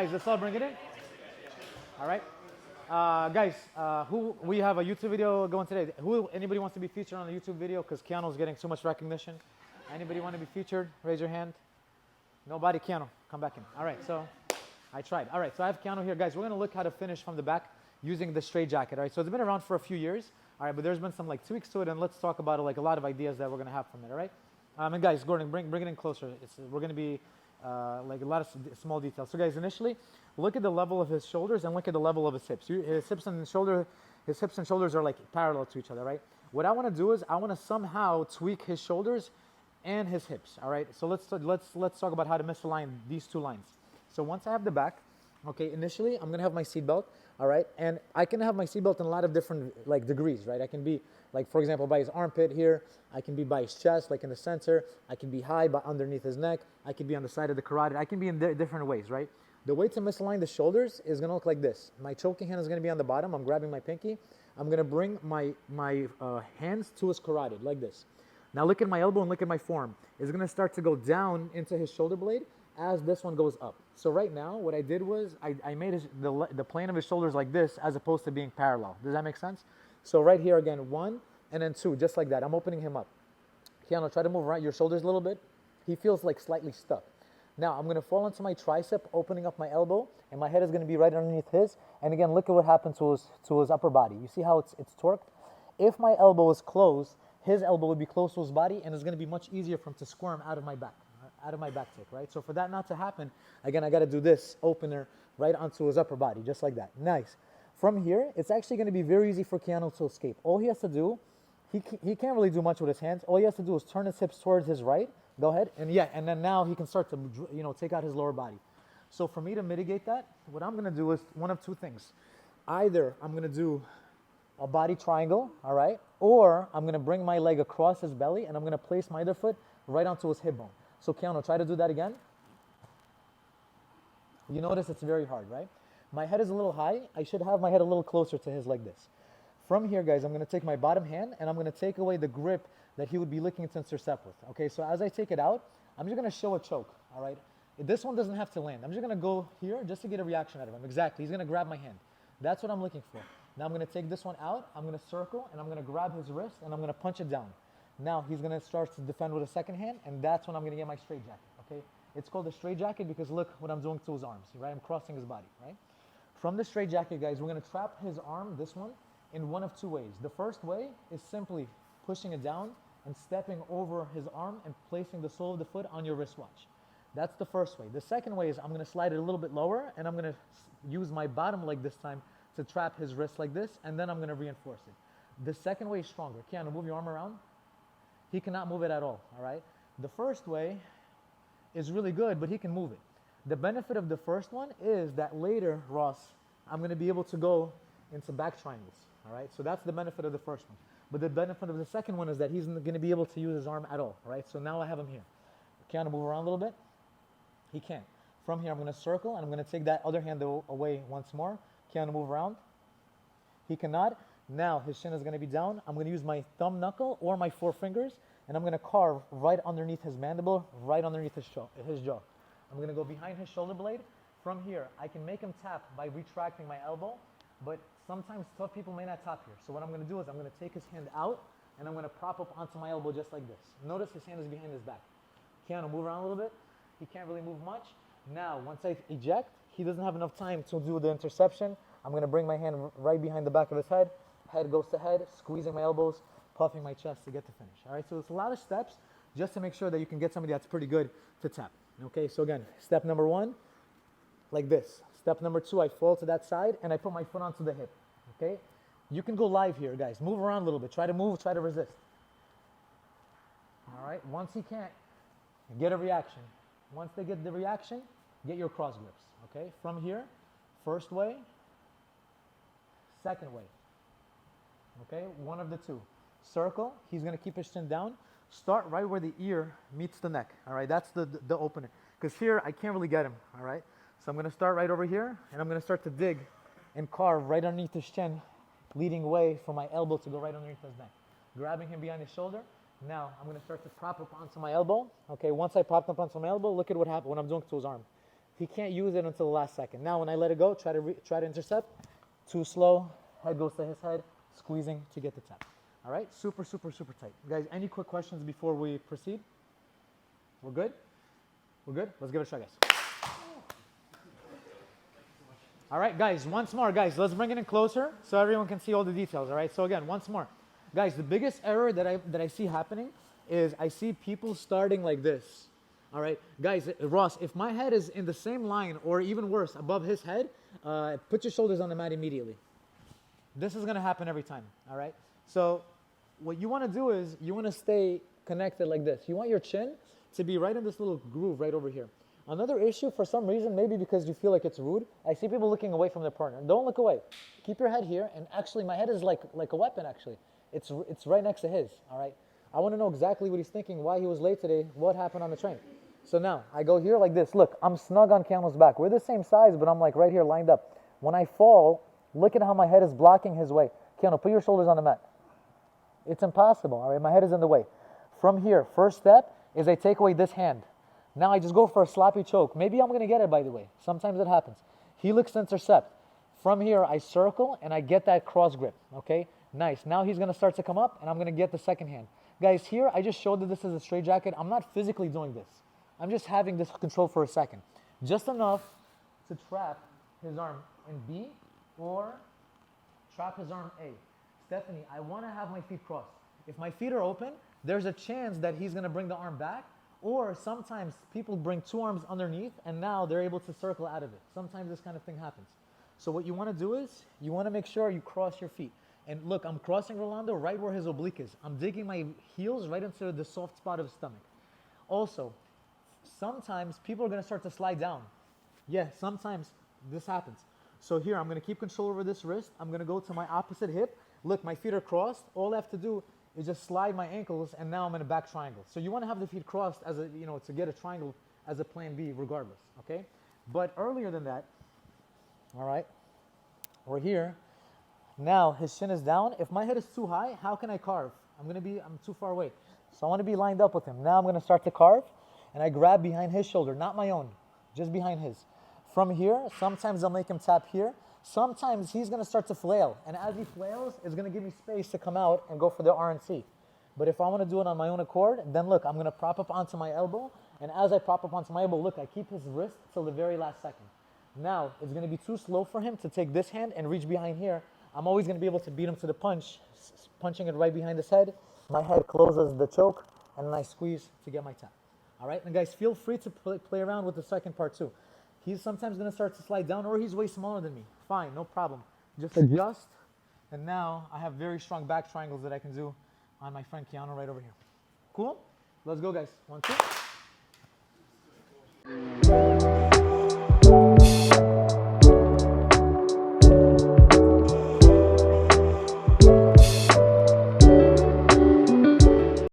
Guys, let's all bring it in. All right. Guys, who we have a YouTube video going today. Anybody wants to be featured on a YouTube video? Because Keanu's getting so much recognition. Anybody want to be featured? Raise your hand. Nobody. Keanu, come back in. All right, so I tried. All right, so I have Keanu here. Guys, we're going to look how to finish from the back using the straight jacket. All right, so it's been around for a few years. All right, but there's been some like tweaks to it, and let's talk about it, like a lot of ideas that we're going to have from it. All right. And guys, Gordon, bring it in closer. We're going to be like a lot of small details. So guys, initially, look at the level of his shoulders and look at the level of his hips. His hips and shoulders are like parallel to each other, right? What I want to do is I want to somehow tweak his shoulders and his hips. All right. So let's talk about how to misalign these two lines. So once I have the back, okay, initially I'm gonna have my seat belt. All right, and I can have my seat belt in a lot of different like degrees, right? I can be like, for example, by his armpit here. I can be by his chest, like in the center. I can be high, but underneath his neck. I can be on the side of the carotid. I can be in different ways, right? The way to misalign the shoulders is gonna look like this. My choking hand is gonna be on the bottom. I'm grabbing my pinky. I'm gonna bring my hands to his carotid like this. Now look at my elbow and look at my forearm. It's gonna start to go down into his shoulder blade as this one goes up. So right now, what I did was I made the plane of his shoulders like this as opposed to being parallel. Does that make sense? So right here again, 1 and then 2, just like that. I'm opening him up. Keanu, try to move around your shoulders a little bit. He feels like slightly stuck. Now I'm gonna fall into my tricep, opening up my elbow, and my head is gonna be right underneath his. And again, look at what happened to his upper body. You see how it's torqued? If my elbow is closed, his elbow would be close to his body, and it's gonna be much easier for him to squirm out of my back tick, right? So for that not to happen, again, I got to do this opener right onto his upper body, just like that. Nice. From here, it's actually going to be very easy for Keanu to escape. All he has to do, he can't really do much with his hands. All he has to do is turn his hips towards his right. Go ahead. And yeah, and then now he can start to, take out his lower body. So for me to mitigate that, what I'm going to do is one of two things. Either I'm going to do a body triangle, all right? Or I'm going to bring my leg across his belly, and I'm going to place my other foot right onto his hip bone. So Keanu, try to do that again. You notice it's very hard, right? My head is a little high. I should have my head a little closer to his like this. From here, guys, I'm going to take my bottom hand and I'm going to take away the grip that he would be looking to intercept with. Okay, so as I take it out, I'm just going to show a choke, all right? This one doesn't have to land. I'm just going to go here just to get a reaction out of him. Exactly. He's going to grab my hand. That's what I'm looking for. Now I'm going to take this one out. I'm going to circle and I'm going to grab his wrist and I'm going to punch it down. Now he's going to start to defend with a second hand, and that's when I'm going to get my straight jacket, okay? It's called a straight jacket because look what I'm doing to his arms, right? I'm crossing his body, right? From the straight jacket, guys, we're going to trap his arm, this one, in one of two ways. The first way is simply pushing it down and stepping over his arm and placing the sole of the foot on your wristwatch. That's the first way. The second way is I'm going to slide it a little bit lower, and I'm going to use my bottom leg this time to trap his wrist like this, and then I'm going to reinforce it. The second way is stronger. Keanu, move your arm around. He cannot move it at all right? The first way is really good, but he can move it. The benefit of the first one is that later, Ross, I'm going to be able to go into back triangles, all right? So that's the benefit of the first one. But the benefit of the second one is that he's going to be able to use his arm at all right? So now I have him here. Keanu, move around a little bit. He can't. From here, I'm going to circle, and I'm going to take that other hand away once more. Keanu, move around. He cannot. Now his shin is going to be down. I'm going to use my thumb knuckle or my 4 fingers, and I'm going to carve right underneath his mandible, right underneath his jaw. I'm going to go behind his shoulder blade. From here, I can make him tap by retracting my elbow, but sometimes tough people may not tap here. So what I'm going to do is I'm going to take his hand out, and I'm going to prop up onto my elbow just like this. Notice his hand is behind his back. Keanu, move around a little bit. He can't really move much. Now, once I eject, he doesn't have enough time to do the interception. I'm going to bring my hand right behind the back of his head. Head goes to head, squeezing my elbows, puffing my chest to get to finish. All right, so it's a lot of steps just to make sure that you can get somebody that's pretty good to tap. Okay, so again, step number 1, like this. Step number 2, I fall to that side and I put my foot onto the hip. Okay, you can go live here, guys. Move around a little bit. Try to move, try to resist. All right, once he can't, get a reaction. Once they get the reaction, get your cross grips. Okay, from here, first way, second way. Okay, one of the two. Circle, he's going to keep his chin down. Start right where the ear meets the neck, all right? That's the opener. Because here, I can't really get him, all right? So I'm going to start right over here, and I'm going to start to dig and carve right underneath his chin, leading away from my elbow to go right underneath his neck. Grabbing him behind his shoulder. Now, I'm going to start to prop up onto my elbow. Okay, once I propped up onto my elbow, look at what happened when I'm doing to his arm. he can't use it until the last second. Now when I let it go, try to intercept. Too slow, head goes to his head, squeezing to get the tap. All right, super, super, super tight. Guys, any quick questions before we proceed? We're good? We're good? Let's give it a try, guys. All right, guys, once more, guys, let's bring it in closer so everyone can see all the details, all right? So again, once more. Guys, the biggest error that I see happening is I see people starting like this, all right? Guys, Ross, if my head is in the same line or even worse, above his head, put your shoulders on the mat immediately. This is gonna happen every time, all right? So what you wanna do is you wanna stay connected like this. You want your chin to be right in this little groove right over here. Another issue, for some reason, maybe because you feel like it's rude, I see people looking away from their partner. Don't look away. Keep your head here, and actually my head is like a weapon, actually. It's right next to his, all right? I want to know exactly what he's thinking, why he was late today, what happened on the train. So now, I go here like this. Look, I'm snug on Camel's back. We're the same size, but I'm like right here lined up. When I fall, look at how my head is blocking his way. Keanu, put your shoulders on the mat. It's impossible, all right? My head is in the way. From here, first step is I take away this hand. Now I just go for a sloppy choke. Maybe I'm going to get it, by the way. Sometimes it happens. He looks to intercept. From here, I circle, and I get that cross grip, okay? Nice. Now he's going to start to come up, and I'm going to get the second hand. Guys, here, I just showed that this is a straight jacket. I'm not physically doing this. I'm just having this control for a second. Just enough to trap his arm in B or trap his arm A. Stephanie, I want to have my feet crossed. If my feet are open, there's a chance that he's going to bring the arm back, or sometimes people bring two arms underneath, and now they're able to circle out of it. Sometimes this kind of thing happens. So what you want to do is you want to make sure you cross your feet. And look, I'm crossing Rolando right where his oblique is. I'm digging my heels right into the soft spot of his stomach. Also, sometimes people are going to start to slide down. Yeah, sometimes this happens. So here, I'm going to keep control over this wrist. I'm going to go to my opposite hip. Look, my feet are crossed. All I have to do is just slide my ankles, and now I'm in a back triangle. So you want to have the feet crossed as a, to get a triangle as a plan B regardless, okay? But earlier than that, all right, we're here. Now his chin is down. If my head is too high, how can I carve? I'm too far away. So I want to be lined up with him. Now I'm going to start to carve, and I grab behind his shoulder, not my own, just behind his. From here, sometimes I'll make him tap here. Sometimes he's going to start to flail, and as he flails, it's going to give me space to come out and go for the RNC. But if I want to do it on my own accord, then look, I'm going to prop up onto my elbow, and as I prop up onto my elbow, look, I keep his wrist till the very last second. Now, it's going to be too slow for him to take this hand and reach behind here. I'm always going to be able to beat him to the punch, punching it right behind his head. My head closes the choke, and then I squeeze to get my tap. All right? And guys, feel free to play around with the second part too. He's sometimes going to start to slide down, or he's way smaller than me. Fine, no problem. Just adjust, and now I have very strong back triangles that I can do on my friend Keanu right over here. Cool? Let's go, guys. 1, 2.